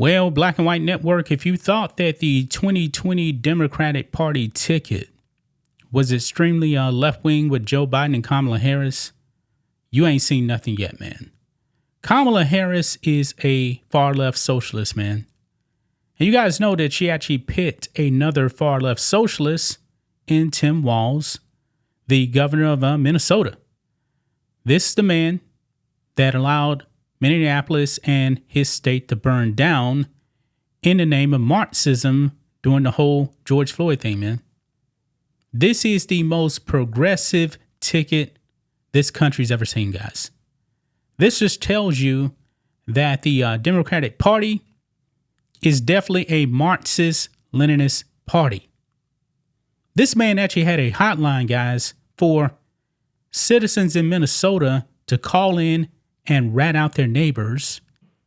Well, Black and White Network, if you thought that the 2020 Democratic Party ticket was extremely left-wing with Joe Biden and Kamala Harris, you ain't seen nothing yet, man. Kamala Harris is a far-left socialist, man. And you guys know that she actually picked another far-left socialist in Tim Walz, the governor of Minnesota. This is the man that allowed Minneapolis and his state to burn down in the name of Marxism during the whole George Floyd thing, man. This is the most progressive ticket this country's ever seen, guys. This just tells you that the Democratic Party is definitely a Marxist-Leninist party. This man actually had a hotline, guys, for citizens in Minnesota to call in and rat out their neighbors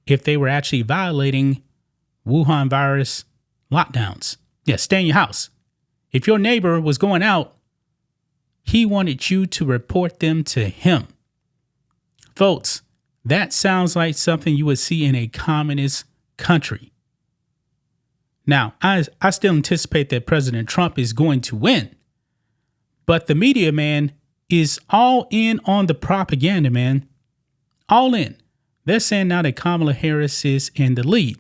if they were actually violating Wuhan virus lockdowns. Yeah, stay in your house. If your neighbor was going out, he wanted you to report them to him. Folks, that sounds like something you would see in a communist country. Now, I still anticipate that President Trump is going to win. But the media, man, is all in on the propaganda, man. All in. They're saying now that Kamala Harris is in the lead.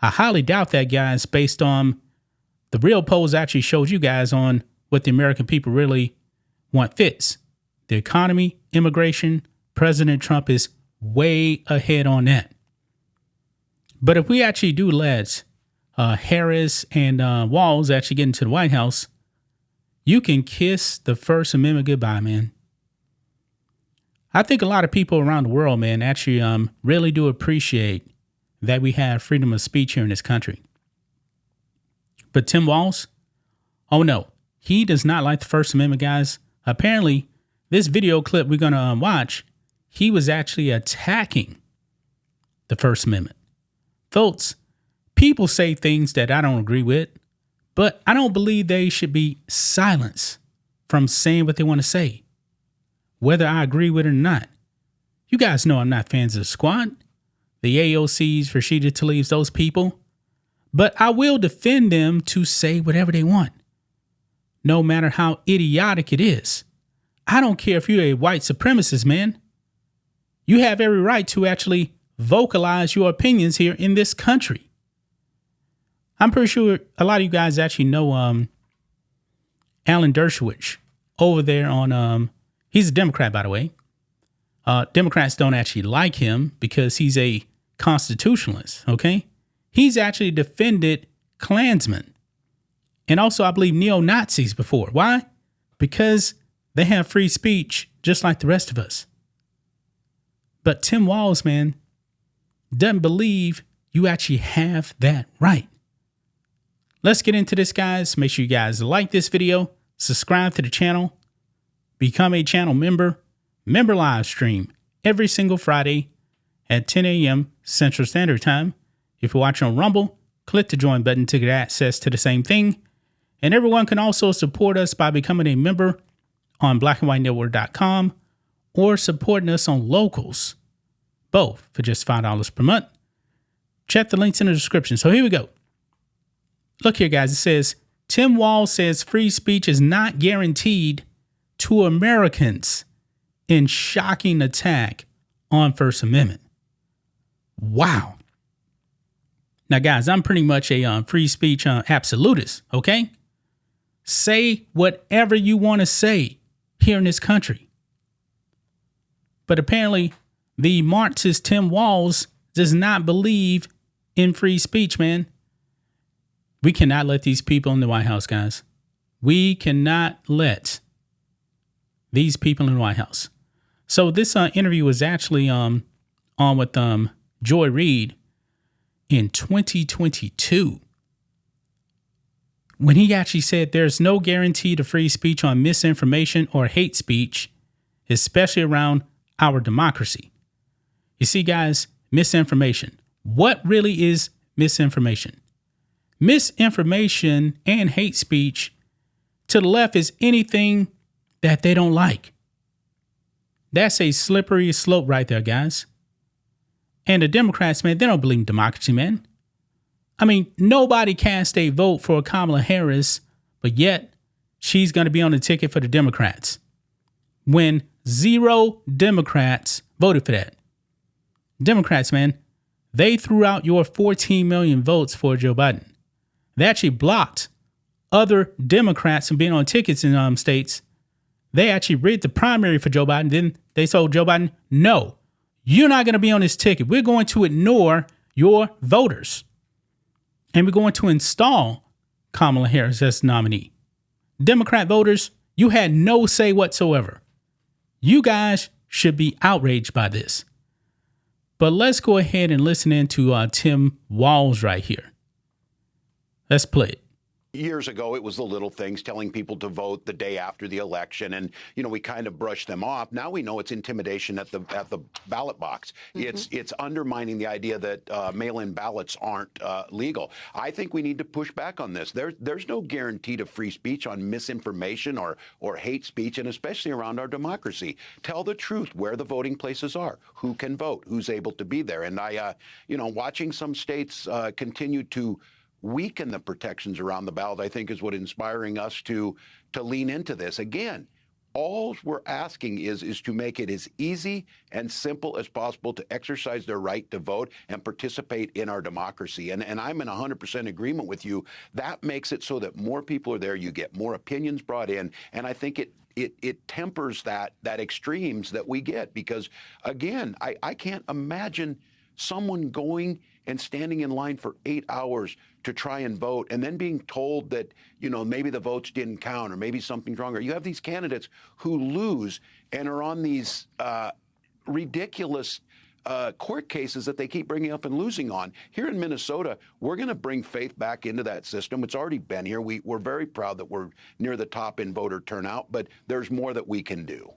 I highly doubt that, guys, based on the real polls actually showed you guys on what the American people really want fits. The economy, immigration, President Trump is way ahead on that. But if we actually do let Harris and Walz actually get into the White House, you can kiss the First Amendment goodbye, man. I think a lot of people around the world, man, actually really do appreciate that we have freedom of speech here in this country. But Tim Walz, oh no, he does not like the First Amendment, guys. Apparently, this video clip we're going to watch, he was actually attacking the First Amendment. Folks, people say things that I don't agree with, but I don't believe they should be silenced from saying what they want to say, whether I agree with it or not. You guys know I'm not fans of the squad, the AOCs, Rashida Tlaib's, those people, but I will defend them to say whatever they want, no matter how idiotic it is. I don't care if you're a white supremacist, man. You have every right to actually vocalize your opinions here in this country. I'm pretty sure a lot of you guys actually know Alan Dershowitz over there on, he's a Democrat, by the way. Democrats don't actually like him because he's a constitutionalist, okay? He's actually defended Klansmen and also, I believe, neo-Nazis before. Why? Because they have free speech just like the rest of us. But Tim Walz, man, doesn't believe you actually have that right. Let's get into this, guys. Make sure you guys like this video, subscribe to the channel, become a channel member, member live stream every single Friday at 10 a.m. Central Standard Time. If you're watching on Rumble, click the join button to get access to the same thing. And everyone can also support us by becoming a member on blackandwhitenetwork.com or supporting us on Locals, both for just $5 per month. Check the links in the description. So here we go. Look here, guys. It says, Tim Walz says free speech is not guaranteed to Americans in shocking attack on First Amendment. Wow. Now, guys, I'm pretty much a free speech absolutist, okay? Say whatever you want to say here in this country. But apparently, the Marxist Tim Walz does not believe in free speech, man. We cannot let these people in the White House, guys. We cannot let these people in the White House. So this interview was actually on with Joy Reid in 2022, when he actually said there's no guarantee to free speech on misinformation or hate speech, especially around our democracy. You see, guys, misinformation. What really is misinformation? Misinformation and hate speech to the left is anything that they don't like. That's a slippery slope right there, guys. And the Democrats, man, they don't believe in democracy, man. I mean, nobody cast a vote for Kamala Harris, but yet she's going to be on the ticket for the Democrats when 0 Democrats voted for that. Democrats, man, they threw out your 14 million votes for Joe Biden. They actually blocked other Democrats from being on tickets in states. They actually rigged the primary for Joe Biden. Then they told Joe Biden, no, you're not going to be on this ticket. We're going to ignore your voters. And we're going to install Kamala Harris as nominee. Democrat voters, you had no say whatsoever. You guys should be outraged by this. But let's go ahead and listen in to Tim Walz right here. Let's play it. Years ago, it was the little things, telling people to vote the day after the election, and we kind of brushed them off. Now we know it's intimidation at the ballot box. Mm-hmm. It's undermining the idea that mail-in ballots aren't legal. I think we need to push back on this. There's no guarantee to free speech on misinformation or hate speech, and especially around our democracy. Tell the truth where the voting places are, who can vote, who's able to be there. And watching some states continue to weaken the protections around the ballot, I think, is what inspiring us to lean into this. Again, all we're asking is to make it as easy and simple as possible to exercise their right to vote and participate in our democracy. And I'm in 100% agreement with you. That makes it so that more people are there. You get more opinions brought in. And I think it tempers that extremes that we get, because, again, I can't imagine someone going and standing in line for 8 hours to try and vote and then being told that, maybe the votes didn't count or maybe something's wrong. Or you have these candidates who lose and are on these ridiculous court cases that they keep bringing up and losing on. Here in Minnesota, we're going to bring faith back into that system. It's already been here. We're very proud that we're near the top in voter turnout, but there's more that we can do.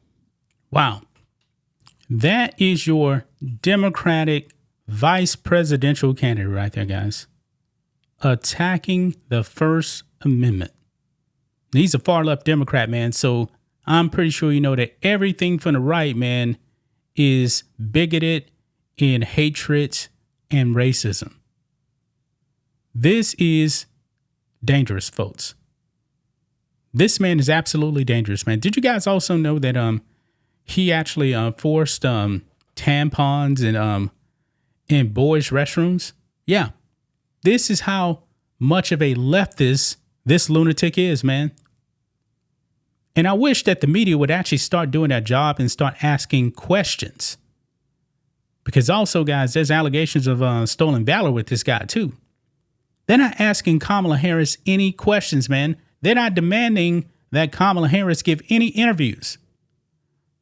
Wow. That is your Democratic vice presidential candidate right there, guys, attacking the First Amendment. He's a far left Democrat, man. So I'm pretty sure you know that everything from the right, man, is bigoted and hatred and racism. This is dangerous, folks. This man is absolutely dangerous, man. Did you guys also know that he actually forced tampons in boys' restrooms? Yeah. This is how much of a leftist this lunatic is, man. And I wish that the media would actually start doing that job and start asking questions. Because also, guys, there's allegations of stolen valor with this guy, too. They're not asking Kamala Harris any questions, man. They're not demanding that Kamala Harris give any interviews.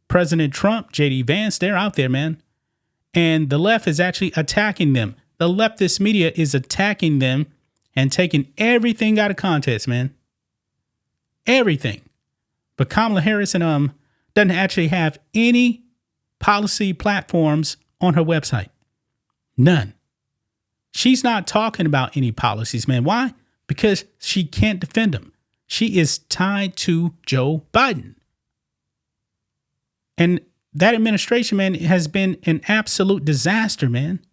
President Trump, J.D. Vance, they're out there, man. And the left is actually attacking them. The leftist media is attacking them and taking everything out of context, man. Everything. But Kamala Harris doesn't actually have any policy platforms on her website. None. She's not talking about any policies, man. Why? Because she can't defend them. She is tied to Joe Biden. And that administration, man, has been an absolute disaster, man.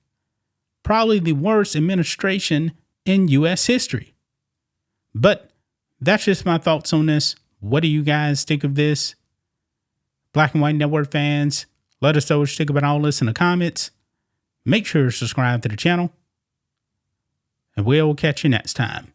Probably the worst administration in U.S. history. But that's just my thoughts on this. What do you guys think of this? Black and White Network fans, let us know what you think about all this in the comments. Make sure to subscribe to the channel. And we'll catch you next time.